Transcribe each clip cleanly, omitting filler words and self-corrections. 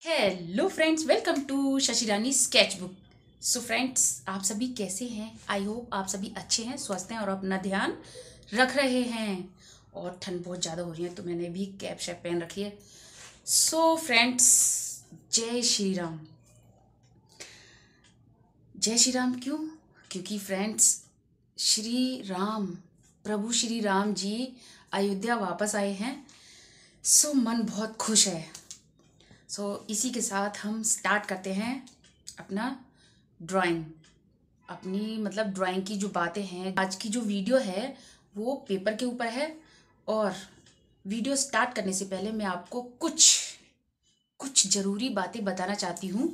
Hello friends, welcome to Shashi Rani sketch book. So friends, आप सभी कैसे हैं? आई होप आप सभी अच्छे हैं, स्वस्थ हैं और अपना ध्यान रख रहे हैं। और ठंड बहुत ज़्यादा हो रही है तो मैंने भी कैप शैप पहन रखी है। सो फ्रेंड्स, जय श्री राम। जय श्री राम क्यों? क्योंकि फ्रेंड्स, श्री राम, प्रभु श्री राम जी अयोध्या वापस आए हैं। सो मन बहुत खुश है। इसी के साथ हम स्टार्ट करते हैं अपना ड्राइंग। अपनी मतलब ड्राइंग की जो बातें हैं, आज की जो वीडियो है वो पेपर के ऊपर है। और वीडियो स्टार्ट करने से पहले मैं आपको कुछ कुछ ज़रूरी बातें बताना चाहती हूँ,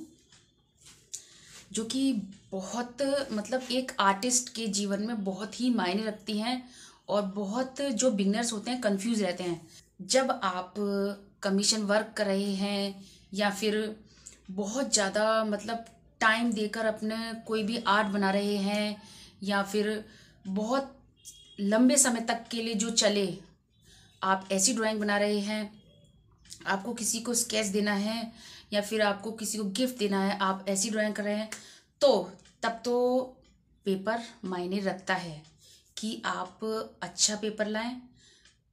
जो कि बहुत मतलब एक आर्टिस्ट के जीवन में बहुत ही मायने रखती हैं। और बहुत जो बिगनर्स होते हैं कंफ्यूज रहते हैं जब आप कमीशन वर्क कर रहे हैं, या फिर बहुत ज़्यादा मतलब टाइम देकर अपने कोई भी आर्ट बना रहे हैं, या फिर बहुत लंबे समय तक के लिए जो चले आप ऐसी ड्राइंग बना रहे हैं, आपको किसी को स्केच देना है या फिर आपको किसी को गिफ्ट देना है, आप ऐसी ड्राइंग कर रहे हैं, तो तब तो पेपर मायने रखता है कि आप अच्छा पेपर लाएं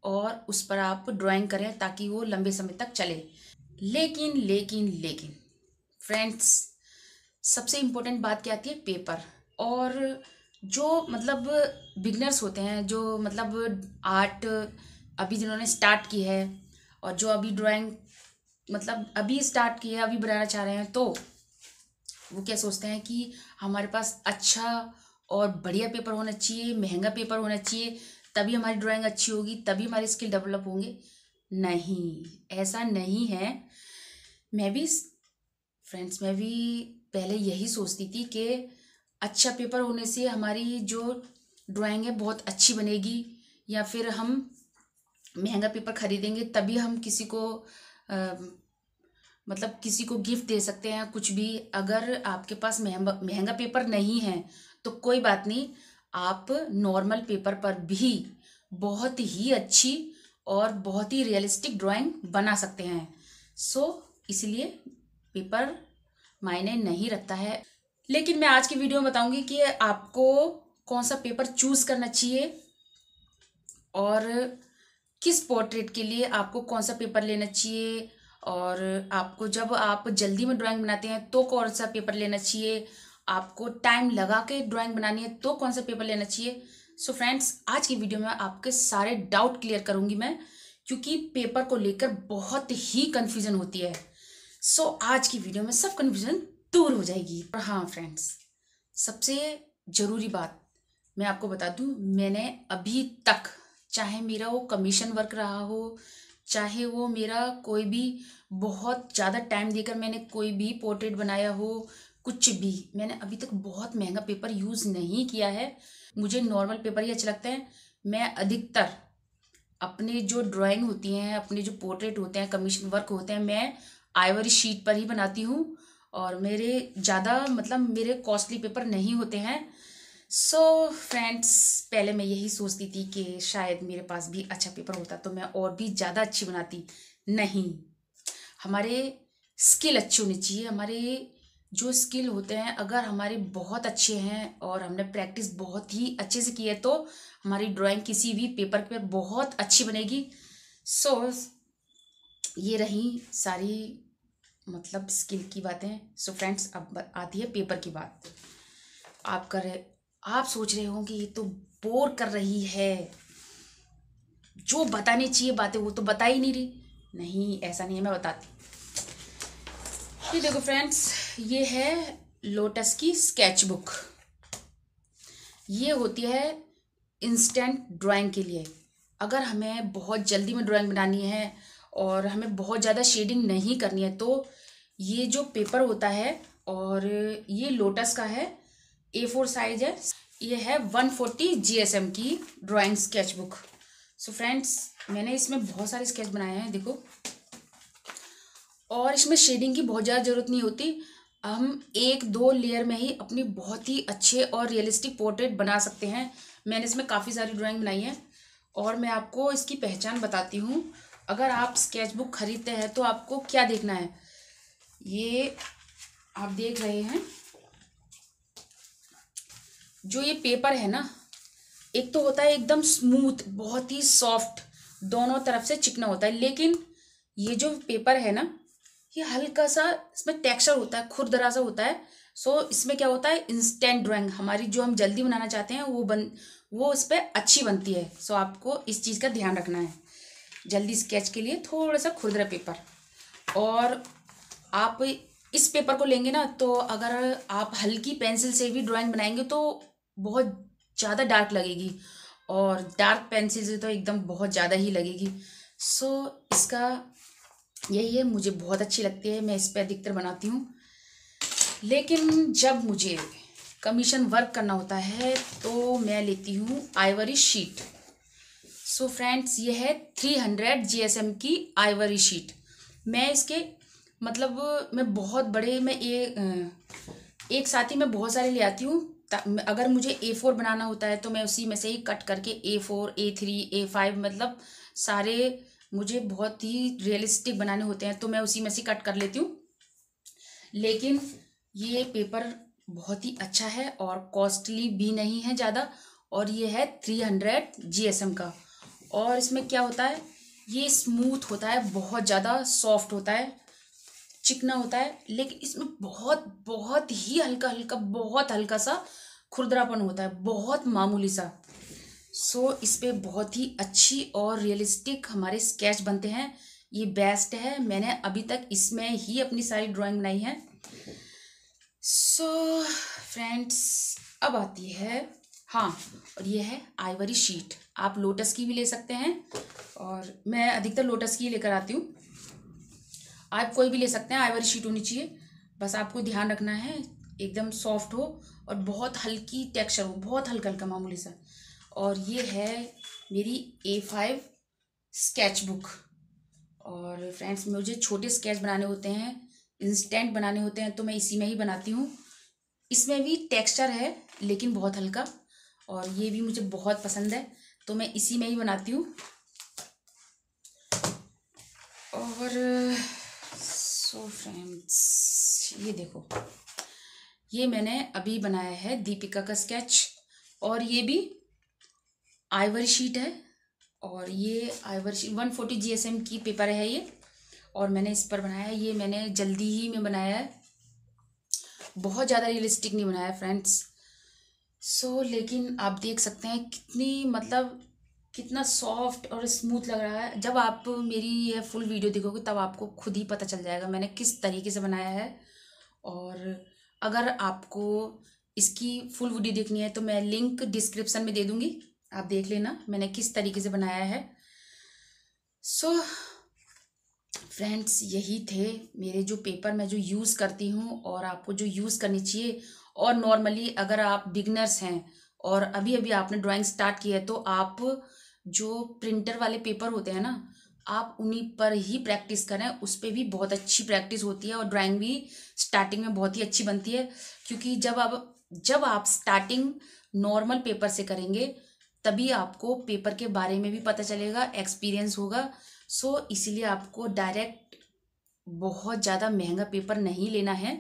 और उस पर आप ड्राइंग करें ताकि वो लंबे समय तक चले। लेकिन लेकिन लेकिन फ्रेंड्स, सबसे इम्पोर्टेंट बात क्या आती है? पेपर। और जो मतलब बिगनर्स होते हैं, जो मतलब आर्ट अभी जिन्होंने स्टार्ट की है और जो अभी ड्राइंग मतलब अभी स्टार्ट की है, अभी बनाना चाह रहे हैं, तो वो क्या सोचते हैं कि हमारे पास अच्छा और बढ़िया पेपर होना चाहिए, महंगा पेपर होना चाहिए, तभी हमारी ड्राइंग अच्छी होगी, तभी हमारी स्किल डेवलप होंगे। नहीं, ऐसा नहीं है। मैं भी फ्रेंड्स, मैं भी पहले यही सोचती थी कि अच्छा पेपर होने से हमारी जो ड्राइंग है बहुत अच्छी बनेगी, या फिर हम महंगा पेपर खरीदेंगे तभी हम किसी को अ, मतलब किसी को गिफ्ट दे सकते हैं कुछ भी। अगर आपके पास महंगा महंगा पेपर नहीं है तो कोई बात नहीं, आप नॉर्मल पेपर पर भी बहुत ही अच्छी और बहुत ही रियलिस्टिक ड्राइंग बना सकते हैं। इसलिए पेपर मायने नहीं रखता है। लेकिन मैं आज की वीडियो में बताऊंगी कि आपको कौन सा पेपर चूज करना चाहिए और किस पोर्ट्रेट के लिए आपको कौन सा पेपर लेना चाहिए, और आपको जब आप जल्दी में ड्राइंग बनाते हैं तो कौन सा पेपर लेना चाहिए, आपको टाइम लगा के ड्राइंग बनानी है तो कौन सा पेपर लेना चाहिए। सो फ्रेंड्स, आज की वीडियो में आपके सारे डाउट क्लियर करूंगी मैं, क्योंकि पेपर को लेकर बहुत ही कंफ्यूजन होती है। आज की वीडियो में सब कंफ्यूजन दूर हो जाएगी। और हाँ फ्रेंड्स, सबसे ज़रूरी बात मैं आपको बता दूं, मैंने अभी तक, चाहे मेरा वो कमीशन वर्क रहा हो, चाहे वो मेरा कोई भी बहुत ज़्यादा टाइम देकर मैंने कोई भी पोर्ट्रेट बनाया हो, कुछ भी, मैंने अभी तक बहुत महंगा पेपर यूज़ नहीं किया है। मुझे नॉर्मल पेपर ही अच्छा लगता है। मैं अधिकतर अपने जो ड्राइंग होती हैं, अपने जो पोर्ट्रेट होते हैं, कमीशन वर्क होते हैं, मैं आइवरी शीट पर ही बनाती हूँ। और मेरे ज़्यादा मतलब मेरे कॉस्टली पेपर नहीं होते हैं। फ्रेंड्स, पहले मैं यही सोचती थी कि शायद मेरे पास भी अच्छा पेपर होता तो मैं और भी ज़्यादा अच्छी बनाती। नहीं, हमारे स्किल अच्छे होने चाहिए। हमारे जो स्किल होते हैं अगर हमारे बहुत अच्छे हैं और हमने प्रैक्टिस बहुत ही अच्छे से की है तो हमारी ड्राइंग किसी भी पेपर पर बहुत अच्छी बनेगी। सो ये रही सारी मतलब स्किल की बातें। फ्रेंड्स, अब आती है पेपर की बात। आप सोच रहे हो कि ये तो बोर कर रही है, जो बतानी चाहिए बातें वो तो बता ही नहीं रही। नहीं, ऐसा नहीं है, मैं बताती। ये देखो फ्रेंड्स, ये है लोटस की स्केच बुक। ये होती है इंस्टेंट ड्राइंग के लिए। अगर हमें बहुत जल्दी में ड्राइंग बनानी है और हमें बहुत ज़्यादा शेडिंग नहीं करनी है तो ये जो पेपर होता है, और ये लोटस का है, A4 साइज है। ये है 140 GSM की ड्राइंग स्केच बुक। फ्रेंड्स, मैंने इसमें बहुत सारे स्केच बनाए हैं, देखो। और इसमें शेडिंग की बहुत ज़्यादा ज़रूरत नहीं होती। हम एक दो लेयर में ही अपनी बहुत ही अच्छे और रियलिस्टिक पोर्ट्रेट बना सकते हैं। मैंने इसमें काफ़ी सारी ड्राइंग बनाई है और मैं आपको इसकी पहचान बताती हूँ। अगर आप स्केच बुक खरीदते हैं तो आपको क्या देखना है? ये आप देख रहे हैं, जो ये पेपर है ना, एक तो होता है एकदम स्मूथ, बहुत ही सॉफ्ट, दोनों तरफ से चिकना होता है, लेकिन ये जो पेपर है ना, ये हल्का सा इसमें टेक्सचर होता है, खुरदरा सा होता है। सो इसमें क्या होता है, इंस्टेंट ड्राइंग हमारी जो हम जल्दी बनाना चाहते हैं वो इस पर अच्छी बनती है। सो आपको इस चीज़ का ध्यान रखना है, जल्दी स्केच के लिए थोड़ा सा खुरदरा पेपर। और आप इस पेपर को लेंगे ना, तो अगर आप हल्की पेंसिल से भी ड्राइंग बनाएंगे तो बहुत ज़्यादा डार्क लगेगी, और डार्क पेंसिल से तो एकदम बहुत ज़्यादा ही लगेगी। सो इसका यही है, मुझे बहुत अच्छी लगती है, मैं इस पर अधिकतर बनाती हूँ। लेकिन जब मुझे कमीशन वर्क करना होता है तो मैं लेती हूँ आइवरी शीट। सो फ्रेंड्स, ये है 300 GSM की आइवरी शीट। मैं इसके मतलब मैं बहुत बड़े, मैं एक साथ ही मैं बहुत सारे ले आती हूँ। अगर मुझे A4 बनाना होता है तो मैं उसी में से ही कट करके A4, A3, A5 मतलब सारे मुझे बहुत ही रियलिस्टिक बनाने होते हैं तो मैं उसी में से कट कर लेती हूँ। लेकिन ये पेपर बहुत ही अच्छा है और कॉस्टली भी नहीं है ज़्यादा, और ये है 300 GSM का। और इसमें क्या होता है, ये स्मूथ होता है, बहुत ज़्यादा सॉफ्ट होता है, चिकना होता है, लेकिन इसमें बहुत बहुत ही हल्का हल्का, बहुत हल्का सा खुरदरापन होता है, बहुत मामूली सा। सो इस पे बहुत ही अच्छी और रियलिस्टिक हमारे स्केच बनते हैं। ये बेस्ट है, मैंने अभी तक इसमें ही अपनी सारी ड्राइंग बनाई है। सो फ्रेंड्स, अब आती है, हाँ, और ये है आइवरी शीट। आप लोटस की भी ले सकते हैं, और मैं अधिकतर लोटस की लेकर आती हूँ। आप कोई भी ले सकते हैं, आइवरी शीट होनी चाहिए। बस आपको ध्यान रखना है एकदम सॉफ्ट हो और बहुत हल्की टेक्सचर हो, बहुत हल्का हल्का मामूली सा। और ये है मेरी A5 स्केच बुक। और फ्रेंड्स, मुझे छोटे स्केच बनाने होते हैं, इंस्टेंट बनाने होते हैं, तो मैं इसी में ही बनाती हूँ। इसमें भी टेक्सचर है लेकिन बहुत हल्का, और ये भी मुझे बहुत पसंद है तो मैं इसी में ही बनाती हूँ। और सो फ्रेंड्स, ये देखो, ये मैंने अभी बनाया है दीपिका का स्केच, और ये भी आइवरी शीट है। और ये आइवरी शीट 140 GSM की पेपर है ये, और मैंने इस पर बनाया है। ये मैंने जल्दी ही में बनाया है, बहुत ज़्यादा रियलिस्टिक नहीं बनाया है फ्रेंड्स। सो लेकिन आप देख सकते हैं कितनी मतलब कितना सॉफ्ट और स्मूथ लग रहा है। जब आप मेरी यह फुल वीडियो देखोगे तब आपको खुद ही पता चल जाएगा मैंने किस तरीके से बनाया है। और अगर आपको इसकी फुल वीडियो देखनी है तो मैं लिंक डिस्क्रिप्शन में दे दूँगी, आप देख लेना मैंने किस तरीके से बनाया है। सो फ्रेंड्स, यही थे मेरे जो पेपर मैं जो यूज़ करती हूँ और आपको जो यूज़ करनी चाहिए। और नॉर्मली अगर आप बिगनर्स हैं और अभी अभी आपने ड्राइंग स्टार्ट की है तो आप जो प्रिंटर वाले पेपर होते हैं ना, आप उन्हीं पर ही प्रैक्टिस करें, उस पर भी बहुत अच्छी प्रैक्टिस होती है और ड्राइंग भी स्टार्टिंग में बहुत ही अच्छी बनती है। क्योंकि जब आप स्टार्टिंग नॉर्मल पेपर से करेंगे तभी आपको पेपर के बारे में भी पता चलेगा, एक्सपीरियंस होगा। सो इसीलिए आपको डायरेक्ट बहुत ज़्यादा महंगा पेपर नहीं लेना है।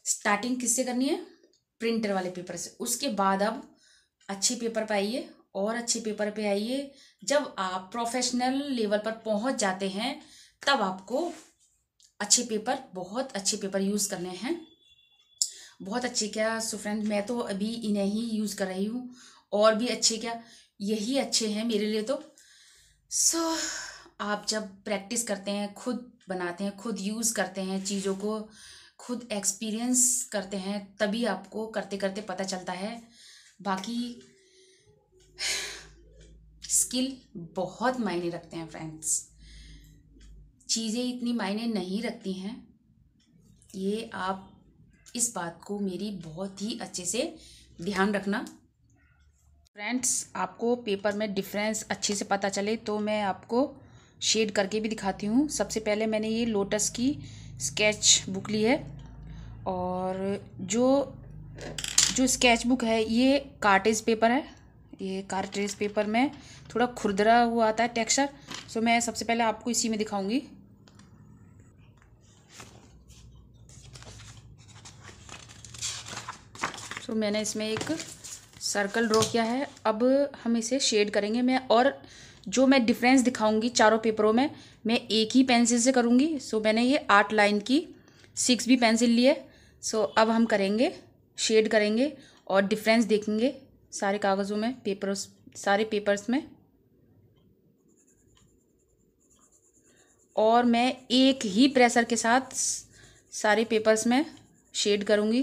स्टार्टिंग किससे करनी है, प्रिंटर वाले पेपर से। उसके बाद अब अच्छे पेपर पे आइए और अच्छे पेपर पे आइए। जब आप प्रोफेशनल लेवल पर पहुंच जाते हैं तब आपको अच्छे पेपर, बहुत अच्छे पेपर यूज़ करने हैं, बहुत अच्छे। क्या सो फ्रेंड, मैं तो अभी इन्हें ही यूज़ कर रही हूँ, और भी अच्छे क्या, यही अच्छे हैं मेरे लिए तो। सो आप जब प्रैक्टिस करते हैं, खुद बनाते हैं, खुद यूज़ करते हैं चीज़ों को, खुद एक्सपीरियंस करते हैं, तभी आपको करते करते पता चलता है। बाकी स्किल बहुत मायने रखते हैं फ्रेंड्स, चीज़ें इतनी मायने नहीं रखती हैं। ये आप इस बात को मेरी बहुत ही अच्छे से ध्यान रखना। फ्रेंड्स, आपको पेपर में डिफरेंस अच्छे से पता चले तो मैं आपको शेड करके भी दिखाती हूँ। सबसे पहले मैंने ये लोटस की स्केच बुक ली है, और जो स्केच बुक है ये कार्टेज पेपर है। ये कार्टेज पेपर में थोड़ा खुरदरा हुआ आता है टेक्सचर। सो मैं सबसे पहले आपको इसी में दिखाऊंगी। सो मैंने इसमें एक सर्कल ड्रॉ किया है। अब हम इसे शेड करेंगे। और जो मैं डिफरेंस दिखाऊंगी चारों पेपरों में, मैं एक ही पेंसिल से करूंगी। सो मैंने ये 8 लाइन की 6B पेंसिल ली है। सो अब हम करेंगे, शेड करेंगे और डिफरेंस देखेंगे सारे कागज़ों में, सारे पेपर्स में। और मैं एक ही प्रेशर के साथ सारे पेपर्स में शेड करूंगी।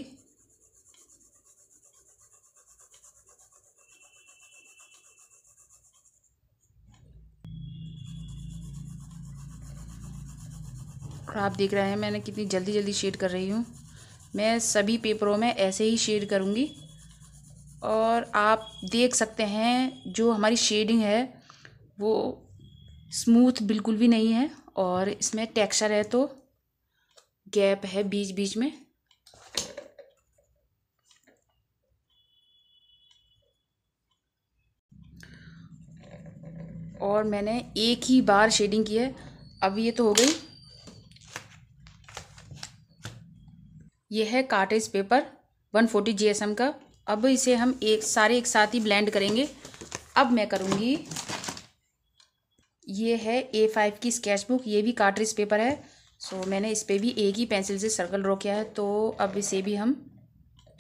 और आप देख रहे हैं मैंने कितनी जल्दी जल्दी शेड कर रही हूँ। मैं सभी पेपरों में ऐसे ही शेड करूँगी। और आप देख सकते हैं जो हमारी शेडिंग है वो स्मूथ बिल्कुल भी नहीं है, और इसमें टेक्सचर है तो गैप है बीच बीच में। और मैंने एक ही बार शेडिंग की है। अब ये तो हो गई। ये है कार्टेज पेपर 140 GSM का। अब इसे हम एक साथ ही ब्लेंड करेंगे। अब मैं करूँगी, ये है A5 की स्केच बुक, ये भी कार्ट्रिज पेपर है। सो मैंने इस पर भी एक ही पेंसिल से सर्कल ड्रॉ किया है। तो अब इसे भी हम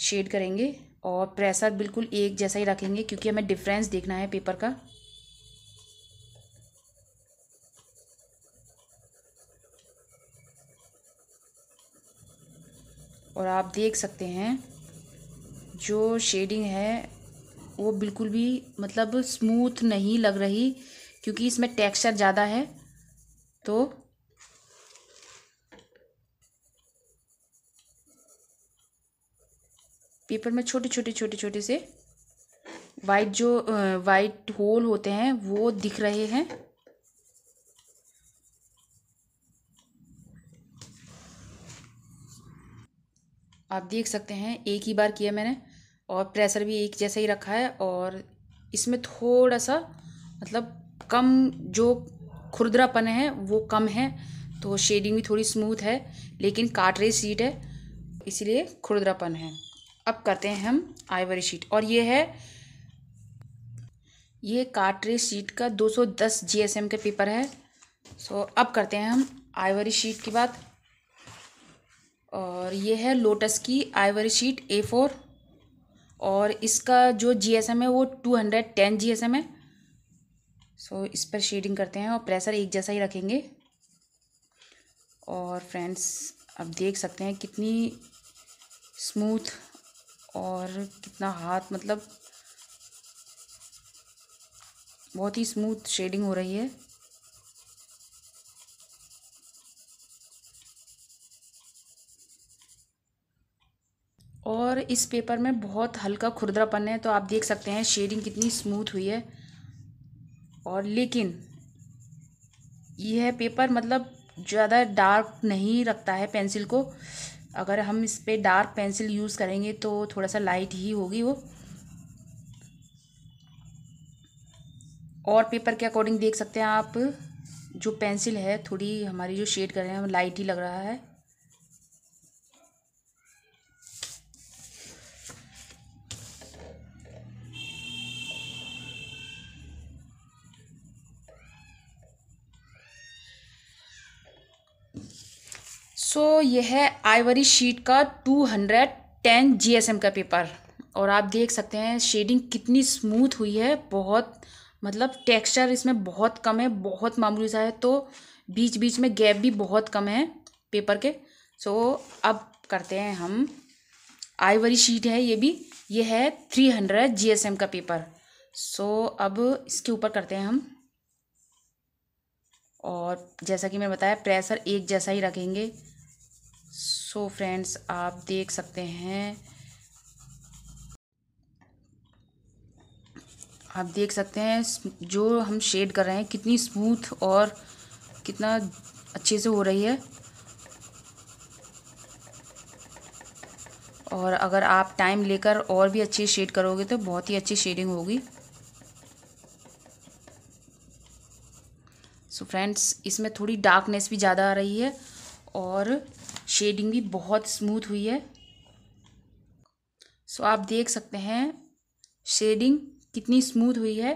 शेड करेंगे और प्रेशर बिल्कुल एक जैसा ही रखेंगे क्योंकि हमें डिफरेंस देखना है पेपर का। और आप देख सकते हैं जो शेडिंग है वो बिल्कुल भी मतलब स्मूथ नहीं लग रही क्योंकि इसमें टेक्सचर ज़्यादा है। तो पेपर में छोटे से वाइट होल होते हैं वो दिख रहे हैं। आप देख सकते हैं एक ही बार किया मैंने और प्रेशर भी एक जैसा ही रखा है। और इसमें थोड़ा सा मतलब कम जो खुरदरापन है वो कम है, तो शेडिंग भी थोड़ी स्मूथ है, लेकिन कार्ट्रिज शीट है इसीलिए खुरदरापन है। अब करते हैं हम आइवरी शीट, और ये कार्ट्रिज शीट का 210 GSM का पेपर है। सो अब करते हैं हम आइवरी शीट की बात। और ये है लोटस की आइवरी शीट A4, और इसका जो GSM है वो 210 GSM है। सो इस पर शेडिंग करते हैं और प्रेशर एक जैसा ही रखेंगे। और फ्रेंड्स अब देख सकते हैं कितनी स्मूथ और कितना हाथ मतलब बहुत ही स्मूथ शेडिंग हो रही है। और इस पेपर में बहुत हल्का खुरदरापन है, तो आप देख सकते हैं शेडिंग कितनी स्मूथ हुई है। और लेकिन यह पेपर मतलब ज़्यादा डार्क नहीं रखता है पेंसिल को। अगर हम इस पे डार्क पेंसिल यूज़ करेंगे तो थोड़ा सा लाइट ही होगी वो। और पेपर के अकॉर्डिंग देख सकते हैं आप जो पेंसिल है थोड़ी हमारी जो शेड कर रहे हैं वो लाइट ही लग रहा है। सो यह है आइवरी शीट का 210 GSM का पेपर। और आप देख सकते हैं शेडिंग कितनी स्मूथ हुई है, बहुत मतलब टेक्सचर इसमें बहुत कम है, बहुत मामूली सा है, तो बीच बीच में गैप भी बहुत कम है पेपर के। सो अब करते हैं हम आइवरी शीट है ये है 300 GSM का पेपर। सो अब इसके ऊपर करते हैं हम, और जैसा कि मैं बताया प्रेशर एक जैसा ही रखेंगे। सो फ्रेंड्स आप देख सकते हैं जो हम शेड कर रहे हैं कितनी स्मूथ और कितना अच्छे से हो रही है। और अगर आप टाइम लेकर और भी अच्छी शेड करोगे तो बहुत ही अच्छी शेडिंग होगी। सो फ्रेंड्स इसमें थोड़ी डार्कनेस भी ज़्यादा आ रही है और शेडिंग भी बहुत स्मूथ हुई है। सो आप देख सकते हैं शेडिंग कितनी स्मूथ हुई है।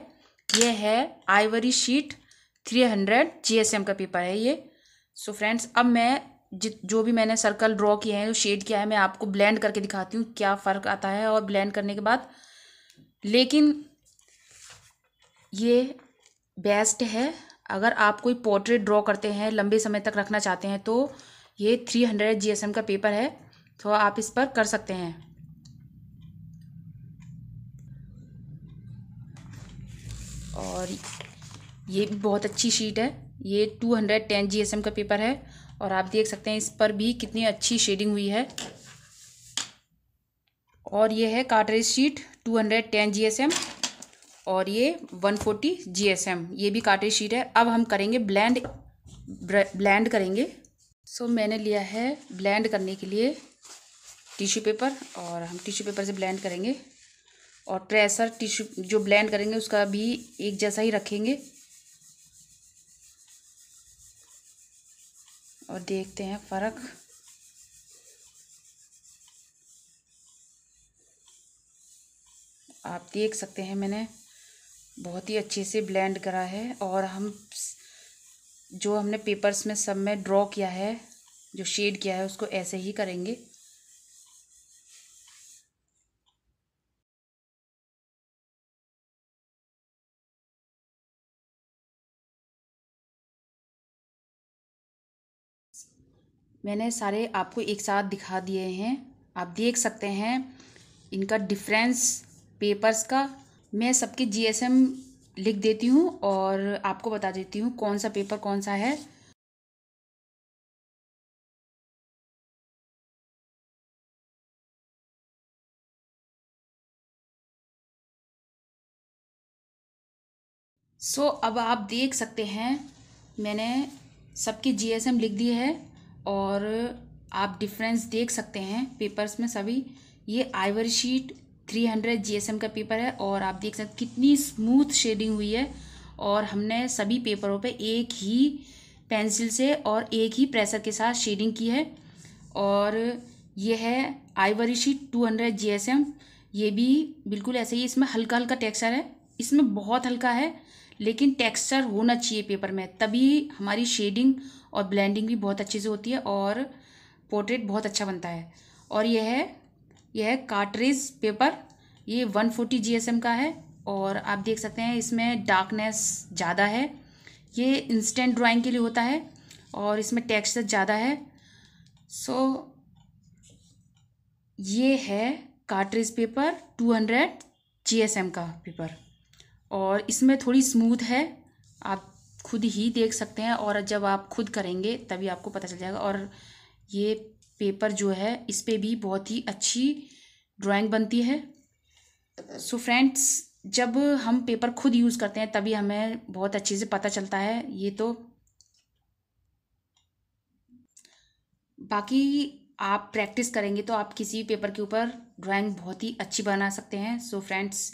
ये है आइवरी शीट 300 GSM का पेपर है ये। सो फ्रेंड्स, अब मैं जो भी मैंने सर्कल ड्रॉ किए हैं, जो शेड किया है, मैं आपको ब्लेंड करके दिखाती हूँ क्या फ़र्क आता है और ब्लेंड करने के बाद। लेकिन ये बेस्ट है अगर आप कोई पोर्ट्रेट ड्रॉ करते हैं, लंबे समय तक रखना चाहते हैं, तो ये 300 GSM का पेपर है, तो आप इस पर कर सकते हैं। और ये भी बहुत अच्छी शीट है, ये 210 GSM का पेपर है और आप देख सकते हैं इस पर भी कितनी अच्छी शेडिंग हुई है। और ये है कार्ट्रिज शीट 210 GSM और ये 140 GSM, ये भी कार्ट्रिज शीट है। अब हम करेंगे ब्लेंड करेंगे। सो मैंने लिया है ब्लेंड करने के लिए टिश्यू पेपर और हम टिश्यू पेपर से ब्लेंड करेंगे। और प्रेशर टिश्यू जो ब्लेंड करेंगे उसका भी एक जैसा ही रखेंगे और देखते हैं फ़र्क। आप देख सकते हैं मैंने बहुत ही अच्छे से ब्लेंड करा है और हम जो हमने पेपर्स में सब में ड्रॉ किया है, जो शेड किया है, उसको ऐसे ही करेंगे। मैंने सारे आपको एक साथ दिखा दिए हैं, आप देख सकते हैं इनका डिफरेंस पेपर्स का। मैं सबके GSM लिख देती हूँ और आपको बता देती हूँ कौन सा पेपर कौन सा है। सो अब आप देख सकते हैं मैंने सबकी GSM लिख दी है और आप डिफरेंस देख सकते हैं पेपर्स में सभी। ये आइवरी शीट 300 GSM का पेपर है और आप देख सकते कितनी स्मूथ शेडिंग हुई है। और हमने सभी पेपरों पे एक ही पेंसिल से और एक ही प्रेशर के साथ शेडिंग की है। और ये है आइवरी शीट 200 GSM, ये भी बिल्कुल ऐसे ही, इसमें हल्का हल्का टेक्सचर है, इसमें बहुत हल्का है, लेकिन टेक्सचर होना चाहिए पेपर में, तभी हमारी शेडिंग और ब्लेंडिंग भी बहुत अच्छे से होती है और पोर्ट्रेट बहुत अच्छा बनता है। और यह है कार्ट्रिज पेपर, ये 140 GSM का है और आप देख सकते हैं इसमें डार्कनेस ज़्यादा है, ये इंस्टेंट ड्राइंग के लिए होता है और इसमें टेक्सचर ज़्यादा है। सो ये है कार्ट्रिज पेपर 200 GSM का पेपर और इसमें थोड़ी स्मूथ है, आप खुद ही देख सकते हैं और जब आप खुद करेंगे तभी आपको पता चल जाएगा। और ये पेपर जो है इस पे भी बहुत ही अच्छी ड्राइंग बनती है। सो फ्रेंड्स, जब हम पेपर खुद यूज़ करते हैं तभी हमें बहुत अच्छे से पता चलता है। ये तो बाकी आप प्रैक्टिस करेंगे तो आप किसी पेपर के ऊपर ड्राइंग बहुत ही अच्छी बना सकते हैं। सो फ्रेंड्स,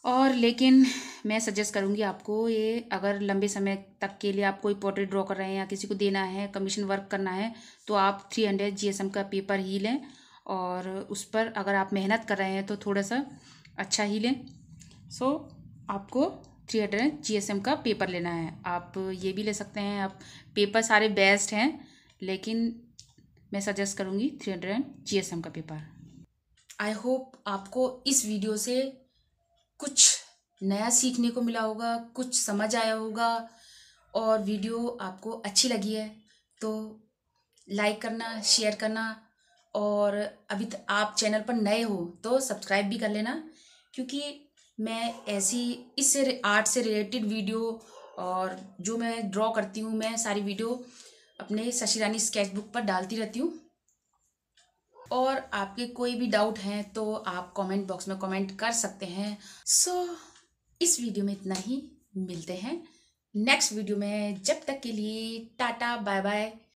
और लेकिन मैं सजेस्ट करूँगी आपको, ये अगर लंबे समय तक के लिए आप कोई पोर्ट्रेट ड्रॉ कर रहे हैं या किसी को देना है, कमीशन वर्क करना है, तो आप 300 GSM का पेपर ही लें और उस पर अगर आप मेहनत कर रहे हैं तो थोड़ा सा अच्छा ही लें। सो आपको 300 GSM का पेपर लेना है। आप ये भी ले सकते हैं, आप पेपर सारे बेस्ट हैं, लेकिन मैं सजेस्ट करूँगी 300 GSM का पेपर। आई होप आपको इस वीडियो से कुछ नया सीखने को मिला होगा, कुछ समझ आया होगा और वीडियो आपको अच्छी लगी है तो लाइक करना, शेयर करना और अभी आप चैनल पर नए हो तो सब्सक्राइब भी कर लेना, क्योंकि मैं ऐसी इससे आर्ट से रिलेटेड वीडियो और जो मैं ड्रॉ करती हूँ, मैं सारी वीडियो अपने शशि रानी स्केचबुक पर डालती रहती हूँ। और आपके कोई भी डाउट हैं तो आप कमेंट बॉक्स में कमेंट कर सकते हैं। सो इस वीडियो में इतना ही, मिलते हैं नेक्स्ट वीडियो में। जब तक के लिए टाटा बाय बाय।